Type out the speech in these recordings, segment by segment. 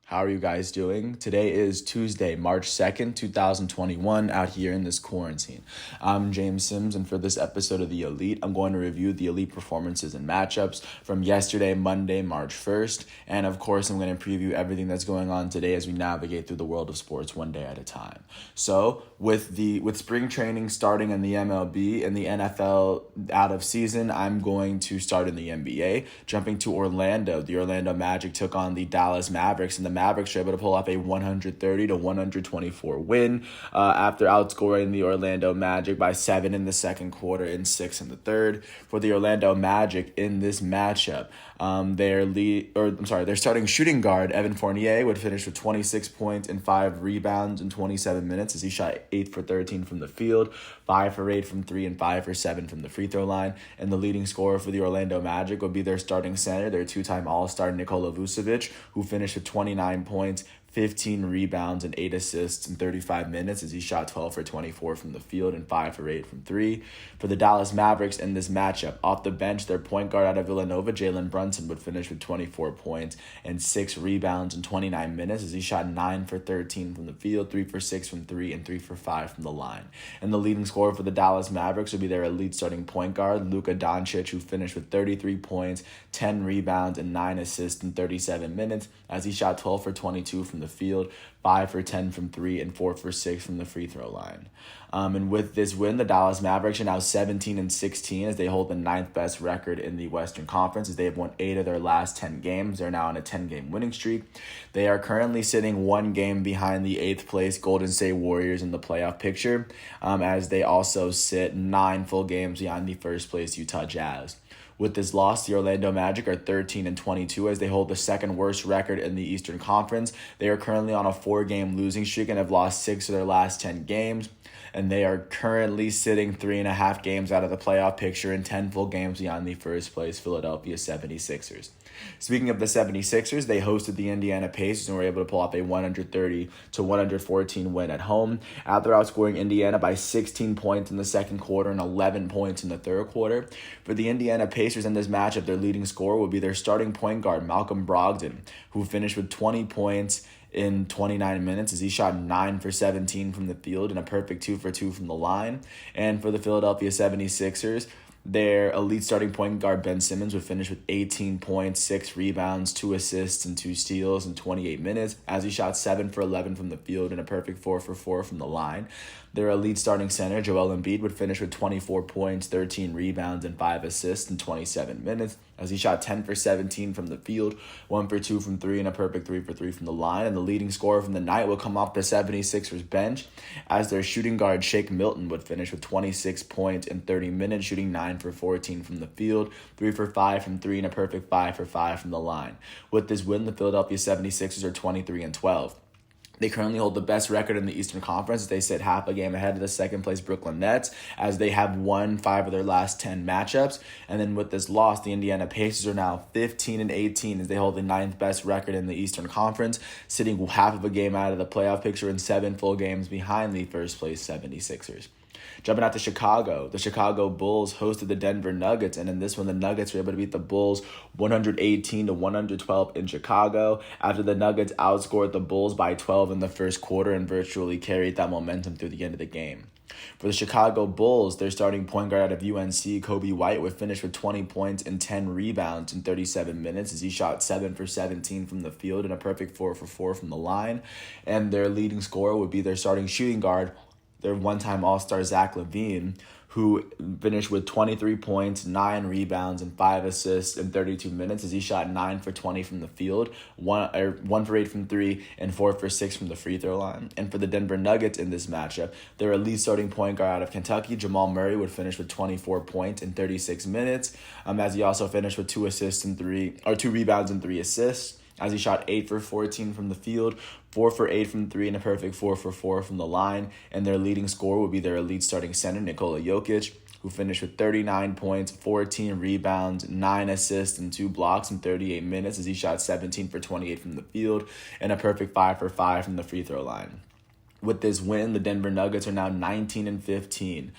How are you guys doing? Today is Tuesday, March 2nd, 2021, out here in this quarantine. I'm James Sims, and for this episode of The Elite, I'm going to review the Elite performances and matchups from yesterday, Monday, March 1st, and of course, I'm going to preview everything that's going on today as we navigate through the world of sports one day at a time. So, with spring training starting in the MLB and the NFL out of season, I'm going to start in the NBA. Jumping to Orlando, the Orlando Magic took on the Dallas Mavericks, and the Mavericks were able to pull off a 130-124 win after outscoring the Orlando Magic by 7 in the second quarter and 6 in the third. For the Orlando Magic in this matchup, their starting shooting guard Evan Fournier would finish with 26 points and 5 rebounds in 27 minutes as he shot 8 for 13 from the field, 5 for 8 from 3, and 5 for 7 from the free throw line. And the leading scorer for the Orlando Magic would be their starting center, their two-time All-Star Nikola Vucevic, who finished with 29 points, 15 rebounds, and 8 assists in 35 minutes as he shot 12 for 24 from the field and 5 for 8 from 3. For the Dallas Mavericks in this matchup, off the bench, their point guard out of Villanova, Jalen Brunson, would finish with 24 points and 6 rebounds in 29 minutes as he shot 9 for 13 from the field, 3 for 6 from 3, and 3 for 5 from the line. And the leading scorer for the Dallas Mavericks would be their elite starting point guard, Luka Doncic, who finished with 33 points, 10 rebounds, and 9 assists in 37 minutes as he shot 12 for 22 from the field, 5 for 10 from 3, and 4 for 6 from the free throw line. And with this win, the Dallas Mavericks are now 17-16 as they hold the 9th best record in the Western Conference as they have won 8 of their last 10 games. They're now on a 10-game winning streak. They are currently sitting 1 game behind the 8th place Golden State Warriors in the playoff picture, as they also sit 9 full games behind the first place Utah Jazz. With this loss, the Orlando Magic are 13-22 as they hold the second worst record in the Eastern Conference. They are currently on a 4-game losing streak and have lost 6 of their last 10 games. And they are currently sitting 3.5 games out of the playoff picture and 10 full games beyond the first place Philadelphia 76ers. Speaking of the 76ers, they hosted the Indiana Pacers and were able to pull off a 130-114 win at home after outscoring Indiana by 16 points in the second quarter and 11 points in the third quarter. For the Indiana Pacers in this matchup, their leading scorer would be their starting point guard, Malcolm Brogdon, who finished with 20 points in 29 minutes as he shot 9 for 17 from the field and a perfect 2 for 2 from the line. And for the Philadelphia 76ers, their elite starting point guard Ben Simmons would finish with 18 points, 6 rebounds, 2 assists, and 2 steals in 28 minutes as he shot 7 for 11 from the field and a perfect 4 for 4 from the line. Their elite starting center, Joel Embiid, would finish with 24 points, 13 rebounds, and 5 assists in 27 minutes as he shot 10 for 17 from the field, 1 for 2 from 3, and a perfect 3 for 3 from the line. And the leading scorer from the night will come off the 76ers bench as their shooting guard, Shake Milton, would finish with 26 points in 30 minutes, shooting 9 for 14 from the field, 3 for 5 from 3, and a perfect 5 for 5 from the line. With this win, the Philadelphia 76ers are 23-12. They currently hold the best record in the Eastern Conference as they sit half a game ahead of the second-place Brooklyn Nets as they have won 5 of their last 10 matchups. And then with this loss, the Indiana Pacers are now 15-18 as they hold the 9th best record in the Eastern Conference, sitting half of a game out of the playoff picture and 7 full games behind the first-place 76ers. Jumping out to Chicago, the Chicago Bulls hosted the Denver Nuggets, and in this one, the Nuggets were able to beat the Bulls 118-112 in Chicago after the Nuggets outscored the Bulls by 12 in the first quarter and virtually carried that momentum through the end of the game. For the Chicago Bulls, their starting point guard out of UNC, Kobe White, would finish with 20 points and 10 rebounds in 37 minutes as he shot 7 for 17 from the field and a perfect 4 for 4 from the line. And their leading scorer would be their starting shooting guard, their one-time All-Star Zach LaVine, who finished with 23 points, 9 rebounds, and 5 assists in 32 minutes as he shot 9 for 20 from the field, 1 for 8 from 3, and 4 for 6 from the free throw line. And for the Denver Nuggets in this matchup, their elite starting point guard out of Kentucky, Jamal Murray, would finish with 24 points in 36 minutes, as he also finished with 2 rebounds and 3 assists, as he shot 8 for 14 from the field, 4 for 8 from 3, and a perfect 4 for 4 from the line. And their leading scorer would be their elite starting center, Nikola Jokic, who finished with 39 points, 14 rebounds, 9 assists, and 2 blocks in 38 minutes as he shot 17 for 28 from the field and a perfect 5 for 5 from the free throw line. With this win, the Denver Nuggets are now 19-15.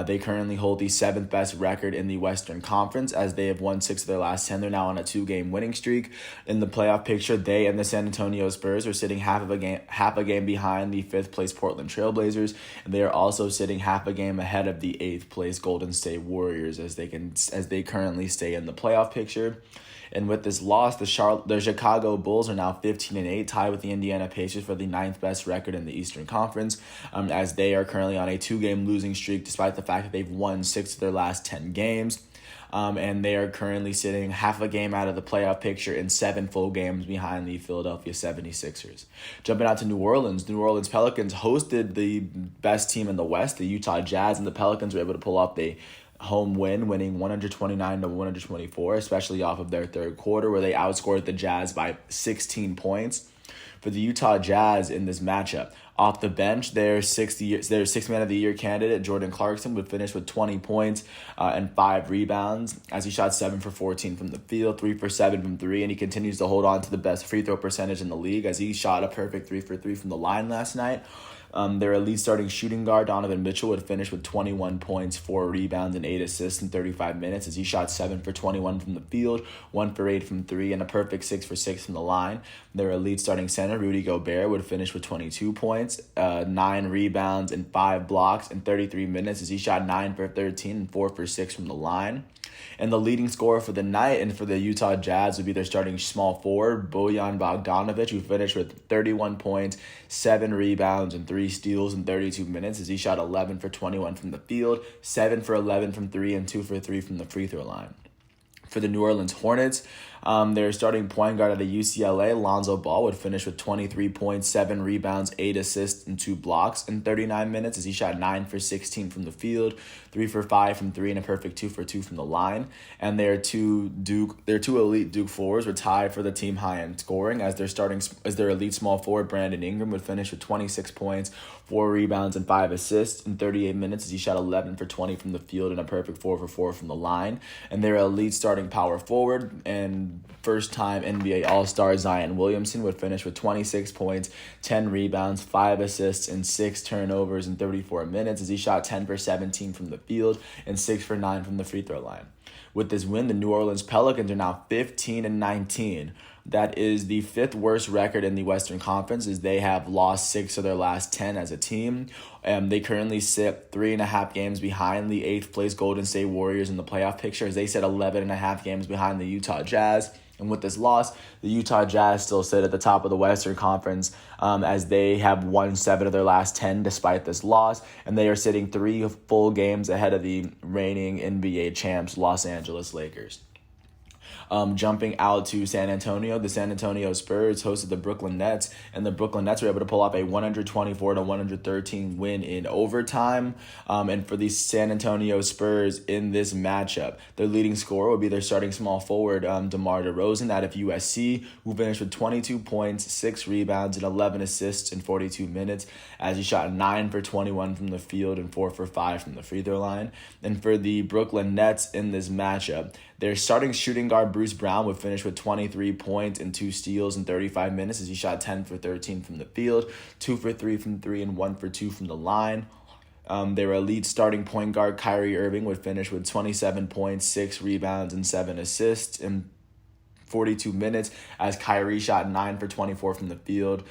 They currently hold the 7th best record in the Western Conference as they have won 6 of their last 10. They're now on a 2-game winning streak. In the playoff picture, they and the San Antonio Spurs are sitting half a game behind the 5th place Portland Trailblazers, and they are also sitting half a game ahead of the 8th place Golden State Warriors as they currently stay in the playoff picture. And with this loss, the Chicago Bulls are now 15-8, tied with the Indiana Pacers for the 9th best record in the Eastern Conference, as they are currently on a 2-game losing streak, despite the fact that they've won 6 of their last 10 games. And they are currently sitting half a game out of the playoff picture and 7 full games behind the Philadelphia 76ers. Jumping out to New Orleans Pelicans hosted the best team in the West, the Utah Jazz, and the Pelicans were able to pull off the home win, winning 129-124, especially off of their third quarter, where they outscored the Jazz by 16 points. For the Utah Jazz in this matchup, off the bench, their sixth man of the year candidate, Jordan Clarkson, would finish with 20 points and 5 rebounds as he shot 7 for 14 from the field, 3 for 7 from 3, and he continues to hold on to the best free throw percentage in the league as he shot a perfect 3 for 3 from the line last night. Their elite starting shooting guard, Donovan Mitchell, would finish with 21 points, 4 rebounds, and 8 assists in 35 minutes as he shot 7 for 21 from the field, 1 for 8 from 3, and a perfect 6 for 6 from the line. Their elite starting center, Rudy Gobert, would finish with 22 points, 9 rebounds, and 5 blocks in 33 minutes as he shot 9 for 13 and 4 for 6 from the line. And the leading scorer for the night and for the Utah Jazz would be their starting small forward, Bojan Bogdanovic, who finished with 31 points, 7 rebounds, and 3 steals in 32 minutes as he shot 11 for 21 from the field, 7 for 11 from 3, and 2 for 3 from the free throw line. For the New Orleans Hornets, their starting point guard out of UCLA, Lonzo Ball, would finish with 23 points, 7 rebounds, 8 assists, and 2 blocks in 39 minutes as he shot 9 for 16 from the field, 3 for 5 from 3, and a perfect 2 for 2 from the line. And their two elite Duke forwards were tied for the team high in scoring as their elite small forward, Brandon Ingram, would finish with 26 points, 4 rebounds, and 5 assists in 38 minutes as he shot 11 for 20 from the field and a perfect 4 for 4 from the line. And their elite starting power forward and first-time NBA All-Star Zion Williamson would finish with 26 points, 10 rebounds, 5 assists, and 6 turnovers in 34 minutes as he shot 10 for 17 from the field and 6 for 9 from the free throw line. With this win, the New Orleans Pelicans are now 15-19. That is the 5th worst record in the Western Conference as they have lost 6 of their last 10 as a team. They currently sit 3.5 games behind the 8th place Golden State Warriors in the playoff picture as they sit 11.5 games behind the Utah Jazz. And with this loss, the Utah Jazz still sit at the top of the Western Conference as they have won 7 of their last 10 despite this loss. And they are sitting 3 full games ahead of the reigning NBA champs, Los Angeles Lakers. Jumping out to San Antonio, the San Antonio Spurs hosted the Brooklyn Nets, and the Brooklyn Nets were able to pull off a 124-113 win in overtime. And for the San Antonio Spurs in this matchup, their leading scorer would be their starting small forward, DeMar DeRozan out of USC, who finished with 22 points, 6 rebounds, and 11 assists in 42 minutes as he shot 9 for 21 from the field and 4 for 5 from the free throw line. And for the Brooklyn Nets in this matchup, their starting shooting guard, Bruce Brown, would finish with 23 points and 2 steals in 35 minutes as he shot 10 for 13 from the field, 2 for 3 from 3, and 1 for 2 from the line. Their elite starting point guard, Kyrie Irving, would finish with 27 points, 6 rebounds, and 7 assists in 42 minutes as Kyrie shot 9 for 24 from the field,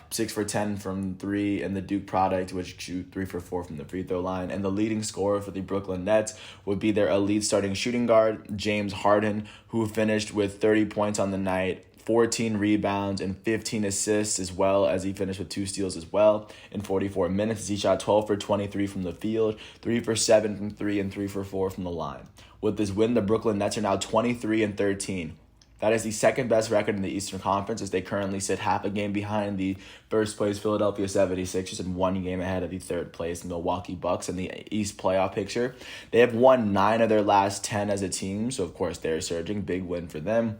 6 for 10 from 3, and the Duke product, which shoot 3 for 4 from the free throw line. And the leading scorer for the Brooklyn Nets would be their elite starting shooting guard, James Harden, who finished with 30 points on the night, 14 rebounds, and 15 assists, as well as he finished with 2 steals as well in 44 minutes as he shot 12 for 23 from the field, 3 for 7 from 3, and 3 for 4 from the line. With this win, the Brooklyn Nets are now 23-13. That is the second best record in the Eastern Conference as they currently sit half a game behind the first place Philadelphia 76ers and 1 game ahead of the third place Milwaukee Bucks in the East playoff picture. They have won 9 of their last 10 as a team, so of course they're surging. Big win for them.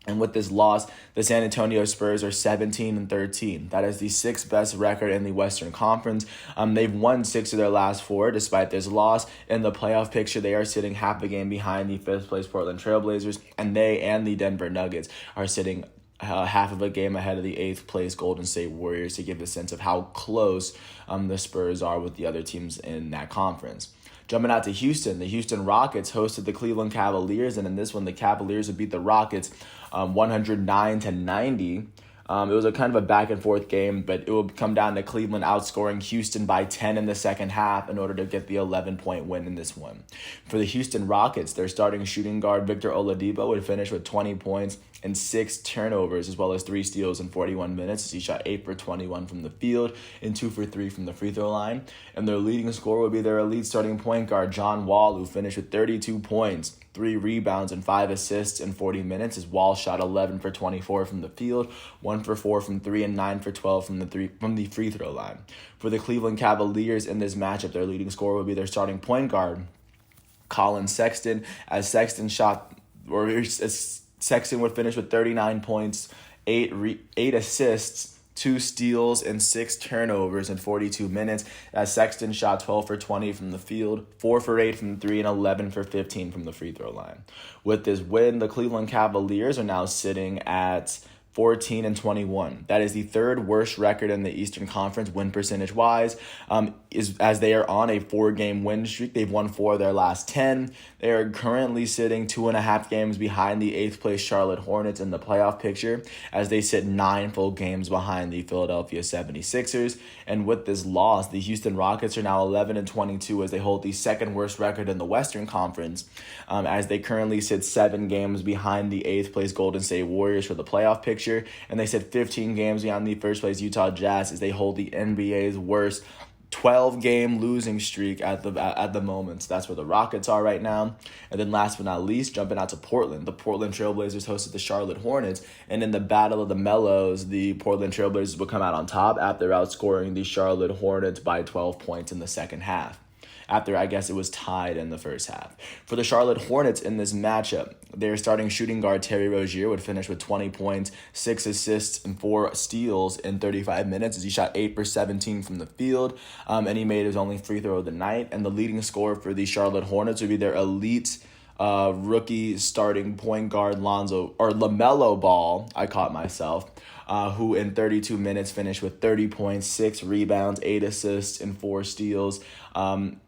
And with this loss, the San Antonio Spurs are 17-13. That is the 6th best record in the Western Conference. They've won 6 of their last 4 despite this loss. In the playoff picture, they are sitting half a game behind the 5th place Portland Trailblazers, and they and the Denver Nuggets are sitting half of a game ahead of the 8th place Golden State Warriors to give a sense of how close the Spurs are with the other teams in that conference. Jumping out to Houston, the Houston Rockets hosted the Cleveland Cavaliers, and in this one, the Cavaliers would beat the Rockets 109-90. It was a kind of a back-and-forth game, but it would come down to Cleveland outscoring Houston by 10 in the second half in order to get the 11-point win in this one. For the Houston Rockets, their starting shooting guard Victor Oladipo would finish with 20 points and 6 turnovers, as well as 3 steals in 41 minutes, as he shot 8 for 21 from the field and 2 for 3 from the free throw line. And their leading scorer would be their elite starting point guard John Wall, who finished with 32 points, 3 rebounds, and 5 assists in 40 minutes, as Wall shot 11 for 24 from the field, 1 for 4 from 3, and 9 for 12 from the free throw line. For the Cleveland Cavaliers in this matchup, their leading scorer would be their starting point guard Colin Sexton, as Sexton would finish with 39 points, 8 assists, 2 steals, and 6 turnovers in 42 minutes, as Sexton shot 12 for 20 from the field, 4 for 8 from 3, and 11 for 15 from the free throw line. With this win, the Cleveland Cavaliers are now sitting at 14-21. That is the third worst record in the Eastern Conference win percentage wise, as they are on a 4-game win streak. They've won 4 of their last 10. They are currently sitting 2.5 games behind the 8th place Charlotte Hornets in the playoff picture, as they sit 9 full games behind the Philadelphia 76ers. And with this loss, the Houston Rockets are now 11-22 as they hold the second worst record in the Western Conference, as they currently sit 7 games behind the 8th place Golden State Warriors for the playoff picture. And they sit 15 games behind the first place Utah Jazz as they hold the NBA's worst 12-game losing streak at the moment. So that's where the Rockets are right now. And then last but not least, jumping out to Portland. The Portland Trailblazers hosted the Charlotte Hornets. And in the Battle of the Mellows, the Portland Trailblazers will come out on top after outscoring the Charlotte Hornets by 12 points in the second half, after I guess it was tied in the first half. For the Charlotte Hornets in this matchup, their starting shooting guard Terry Rozier would finish with 20 points, 6 assists, and 4 steals in 35 minutes as he shot 8 for 17 from the field, and he made his only free throw of the night. And the leading scorer for the Charlotte Hornets would be their elite rookie starting point guard LaMelo Ball, I caught myself, who in 32 minutes finished with 30 points, 6 rebounds, 8 assists, and 4 steals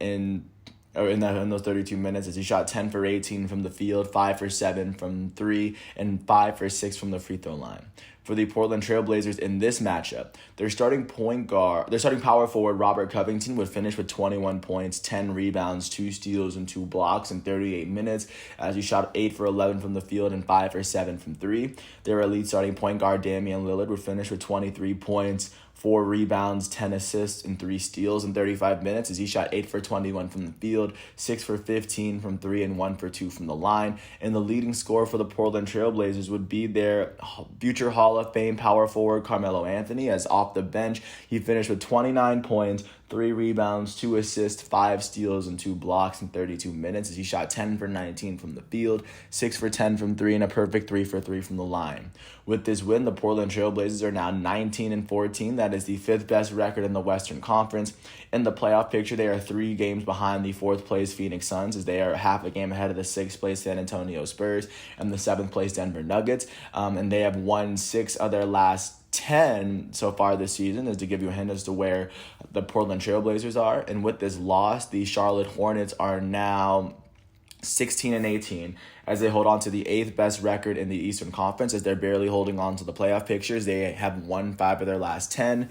in those 32 minutes, as he shot 10 for 18 from the field, 5 for 7 from 3, and 5 for 6 from the free throw line. For the Portland Trailblazers in this matchup, their starting power forward Robert Covington would finish with 21 points, 10 rebounds, 2 steals, and 2 blocks in 38 minutes, as he shot 8 for 11 from the field and 5 for 7 from 3. Their elite starting point guard Damian Lillard would finish with 23 points, 4 rebounds, 10 assists, and 3 steals in 35 minutes, as he shot 8 for 21 from the field, 6 for 15 from 3, and 1 for 2 from the line. And the leading scorer for the Portland Trailblazers would be their future Hall of Fame power forward Carmelo Anthony, as off the bench, he finished with 29 points, 3 rebounds, 2 assists, 5 steals, and 2 blocks in 32 minutes, as he shot 10 for 19 from the field, 6 for 10 from 3, and a perfect 3 for 3 from the line. With this win, the Portland Trailblazers are now 19-14. That is the 5th best record in the Western Conference. In the playoff picture, they are 3 games behind the 4th place Phoenix Suns, as they are half a game ahead of the 6th place San Antonio Spurs and the 7th place Denver Nuggets. And they have won 6 of their last 10 so far this season, is to give you a hint as to where the Portland Trailblazers are. And with this loss, the Charlotte Hornets are now 16-18 as they hold on to the 8th best record in the Eastern Conference, as they're barely holding on to the playoff pictures. They have won 5 of their last 10.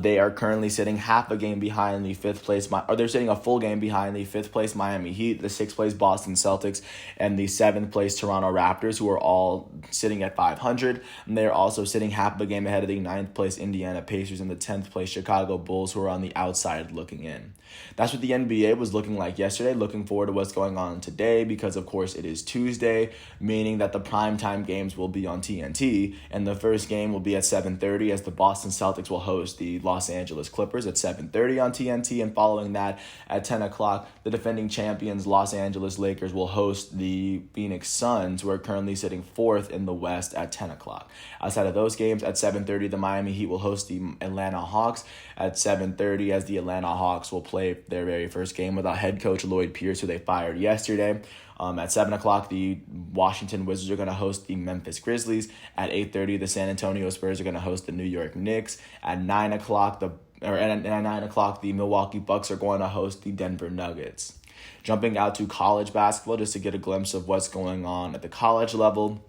They are currently sitting half a game behind the 5th place, or they're sitting a full game behind the 5th place Miami Heat, the 6th place Boston Celtics, and the 7th place Toronto Raptors, who are all sitting at 500. And they're also sitting half a game ahead of the 9th place Indiana Pacers and the 10th place Chicago Bulls, who are on the outside looking in. That's what the NBA was looking like yesterday. Looking forward to what's going on today, because of course it is Tuesday, meaning that the primetime games will be on TNT, and the first game will be at 7:30 as the Boston Celtics will host the Los Angeles Clippers at 7:30 on TNT, and following that at 10 o'clock, the defending champions Los Angeles Lakers will host the Phoenix Suns, who are currently sitting 4th in the West, at 10 o'clock. Outside of those games, at 7:30, the Miami Heat will host the Atlanta Hawks at 7:30, as the Atlanta Hawks will play their very first game without head coach Lloyd Pierce, who they fired yesterday. At 7 o'clock, the Washington Wizards are going to host the Memphis Grizzlies. At 8:30, the San Antonio Spurs are going to host the New York Knicks. At 9 o'clock, the Milwaukee Bucks are going to host the Denver Nuggets. Jumping out to college basketball just to get a glimpse of what's going on at the college level.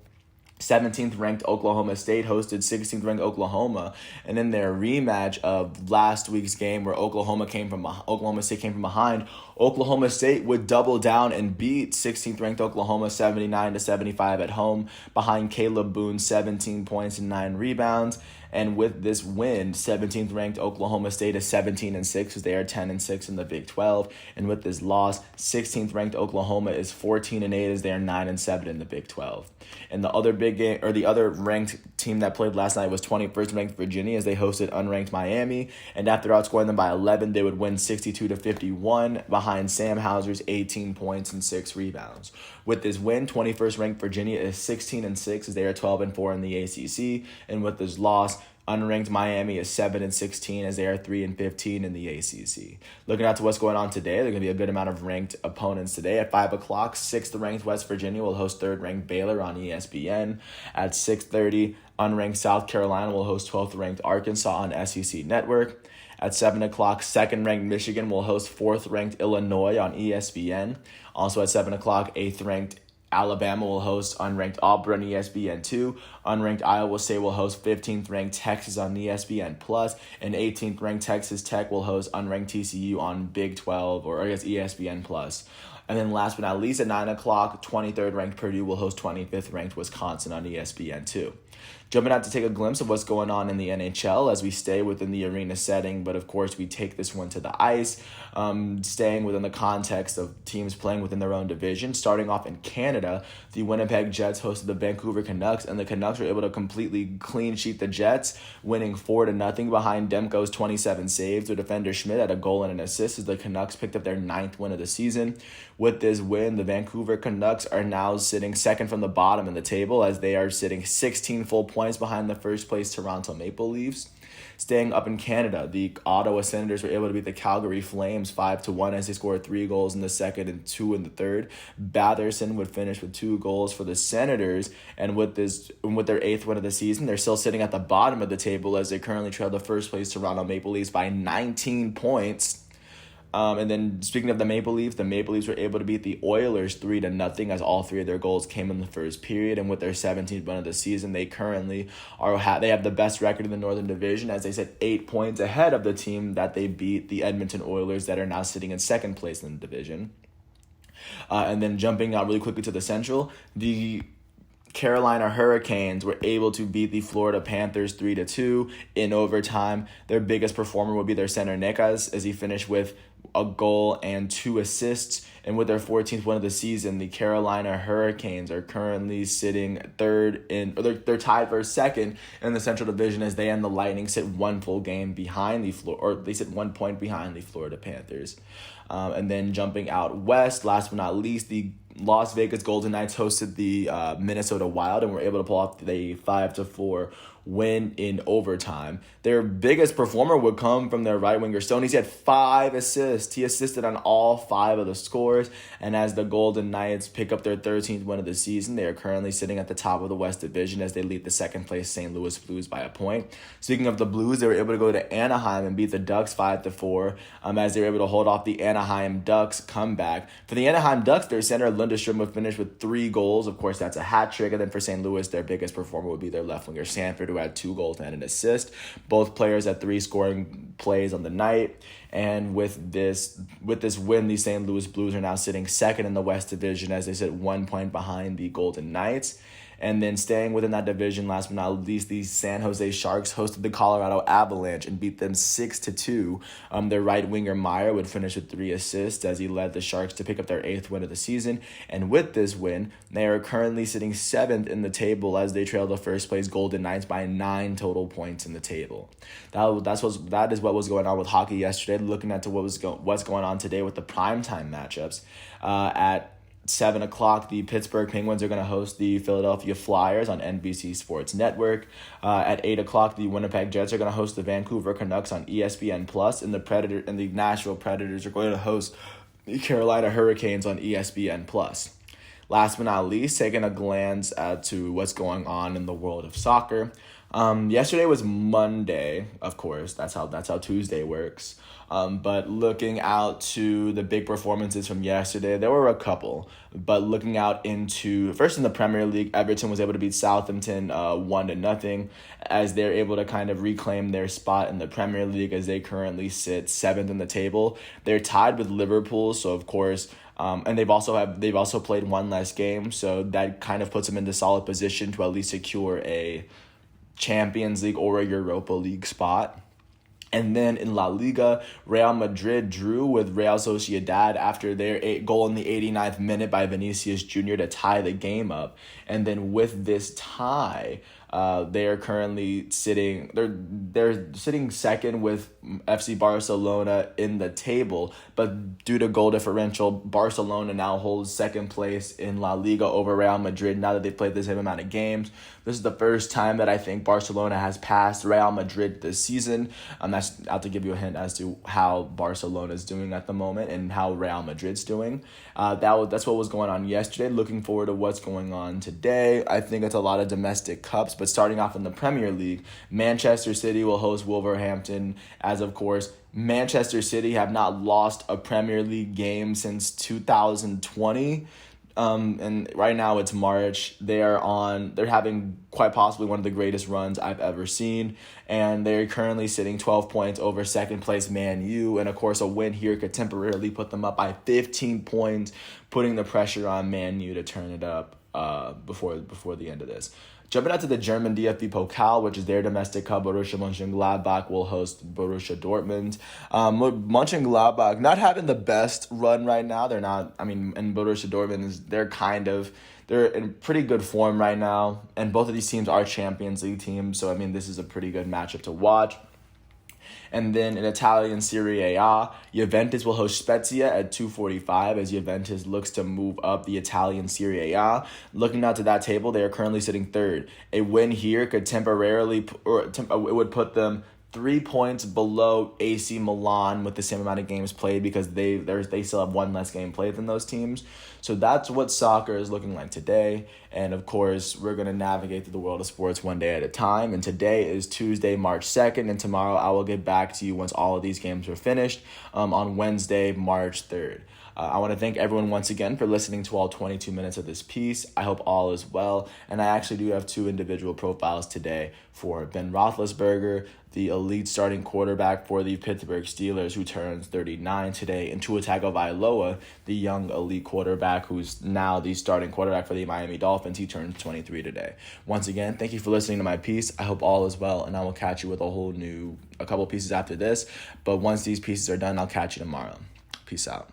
17th ranked Oklahoma State hosted 16th ranked Oklahoma, and in their rematch of last week's game where Oklahoma State came from behind, Oklahoma State would double down and beat 16th ranked Oklahoma 79-75 at home behind Caleb Boone's 17 points and 9 rebounds. And with this win, 17th ranked Oklahoma State is 17-6 as they are 10-6 in the Big 12. And with this loss, 16th ranked Oklahoma is 14-8 as they are 9-7 in the Big 12. And the other big game, or the other ranked team that played last night was 21st ranked Virginia as they hosted unranked Miami. And after outscoring them by 11, they would win 62-51 behind Sam Hauser's 18 points and 6 rebounds. With this win, 21st ranked Virginia is 16-6 as they are 12-4 in the ACC. And with this loss, unranked Miami is 7-16 as they are 3-15 in the ACC. Looking out to what's going on today, there are going to be a good amount of ranked opponents today. At 5 o'clock, 6th ranked West Virginia will host 3rd ranked Baylor on ESPN. At 6:30, unranked South Carolina will host 12th ranked Arkansas on SEC Network. At 7 o'clock, 2nd ranked Michigan will host 4th ranked Illinois on ESPN. Also at 7 o'clock, 8th ranked Alabama will host unranked Auburn on ESPN2. Unranked Iowa State will host 15th ranked Texas on ESPN+. And 18th ranked Texas Tech will host unranked TCU on Big 12 or I guess ESPN+. And then last but not least, at 9 o'clock, 23rd ranked Purdue will host 25th ranked Wisconsin on ESPN2. Jumping out to take a glimpse of what's going on in the NHL as we stay within the arena setting, but of course we take this one to the ice, staying within the context of teams playing within their own division. Starting off in Canada, the Winnipeg Jets hosted the Vancouver Canucks, and the Canucks were able to completely clean sheet the Jets, winning 4-0 behind Demko's 27 saves. Their defender Schmidt had a goal and an assist as the Canucks picked up their 9th win of the season. With this win, the Vancouver Canucks are now sitting second from the bottom in the table as they are sitting 16 full points behind the first place Toronto Maple Leafs. Staying up in Canada, the Ottawa Senators were able to beat the Calgary Flames 5-1 as they scored 3 goals in the second and 2 in the third. Batherson would finish with 2 goals for the Senators, and with their 8th win of the season, they're still sitting at the bottom of the table as they currently trail the first place Toronto Maple Leafs by 19 points. And then speaking of the Maple Leafs were able to beat the Oilers 3-0 as all 3 of their goals came in the first period. And with their 17th win of the season, they currently they have the best record in the Northern Division as they sit 8 points ahead of the team that they beat, the Edmonton Oilers, that are now sitting in second place in the division. And then jumping out really quickly to the Central, the Carolina Hurricanes were able to beat the Florida Panthers 3-2 in overtime. Their biggest performer would be their center Nekas as he finished with a goal and 2 assists. And with their 14th win of the season, the Carolina Hurricanes are currently sitting they're tied for second in the Central Division as they and the Lightning sit 1 full game behind they sit 1 point behind the Florida Panthers. And then jumping out west, last but not least, the Las Vegas Golden Knights hosted the Minnesota Wild and were able to pull off the 5-4 win in overtime. Their biggest performer would come from their right winger Stoney. He had 5 assists. He assisted on all 5 of the scores. And as the Golden Knights pick up their 13th win of the season, they are currently sitting at the top of the West Division as they lead the second place St. Louis Blues by a point. Speaking of the Blues, they were able to go to Anaheim and beat the Ducks 5-4 as they were able to hold off the Anaheim Ducks comeback. For the Anaheim Ducks, their center Lundestrom would finish with 3 goals. Of course, that's a hat trick. And then for St. Louis, their biggest performer would be their left winger Sanford, who had 2 goals and an assist. Both players had 3 scoring plays on the night. And with this win, the St. Louis Blues are now sitting second in the West Division as they sit 1 point behind the Golden Knights. And then staying within that division, last but not least, the San Jose Sharks hosted the Colorado Avalanche and beat them 6-2. Their right winger Meyer would finish with 3 assists as he led the Sharks to pick up their 8th win of the season. And with this win, they are currently sitting 7th in the table as they trail the first place Golden Knights by 9 total points in the table. That is what was going on with hockey yesterday. Looking at what's going on today with the primetime matchups. At 7 o'clock, the Pittsburgh Penguins are going to host the Philadelphia Flyers on NBC Sports Network. At 8 o'clock, the Winnipeg Jets are going to host the Vancouver Canucks on ESPN+, and the Nashville Predators are going to host the Carolina Hurricanes on ESPN+. last but not least, taking a glance to what's going on in the world of soccer. Yesterday was Monday, of course. That's how Tuesday works. But looking out to the big performances from yesterday, there were a couple. But looking out into first in the Premier League, Everton was able to beat Southampton 1-0, as they're able to kind of reclaim their spot in the Premier League as they currently sit seventh in the table. They're tied with Liverpool, so of course. And they've also played one less game, so that kind of puts them into solid position to at least secure a Champions League or a Europa League spot. And then in La Liga, Real Madrid drew with Real Sociedad after their goal in the 89th minute by Vinicius Jr. to tie the game up. And then with this tie, they are currently sitting. They're sitting second with FC Barcelona in the table, but due to goal differential, Barcelona now holds second place in La Liga over Real Madrid. Now that they've played the same amount of games, this is the first time that I think Barcelona has passed Real Madrid this season. That's out to give you a hint as to how Barcelona is doing at the moment and how Real Madrid's doing. That's what was going on yesterday. Looking forward to what's going on today. I think it's a lot of domestic cups. But starting off in the Premier League, Manchester City will host Wolverhampton, as of course, Manchester City have not lost a Premier League game since 2020. And right now it's March. They're having quite possibly one of the greatest runs I've ever seen. And they're currently sitting 12 points over second place Man U. And of course, a win here could temporarily put them up by 15 points, putting the pressure on Man U to turn it up before the end of this. Jumping out to the German DFB Pokal, which is their domestic cup, Borussia Mönchengladbach will host Borussia Dortmund. Mönchengladbach not having the best run right now. They're not. And Borussia Dortmund they're in pretty good form right now, and both of these teams are Champions League teams. So this is a pretty good matchup to watch. And then in Italian Serie A, Juventus will host Spezia at 2:45 as Juventus looks to move up the Italian Serie A. Looking out to that table, they are currently sitting third. A win here could it would put them 3 points below AC Milan with the same amount of games played, because they still have one less game played than those teams. So that's what soccer is looking like today. And of course, we're going to navigate through the world of sports one day at a time. And today is Tuesday, March 2nd. And tomorrow I will get back to you once all of these games are finished on Wednesday, March 3rd. I want to thank everyone once again for listening to all 22 minutes of this piece. I hope all is well. And I actually do have two individual profiles today for Ben Roethlisberger, the elite starting quarterback for the Pittsburgh Steelers, who turns 39 today, and Tua Tagovailoa, the young elite quarterback who's now the starting quarterback for the Miami Dolphins. He turns 23 today. Once again, thank you for listening to my piece. I hope all is well, and I will catch you with a couple pieces after this. But once these pieces are done, I'll catch you tomorrow. Peace out.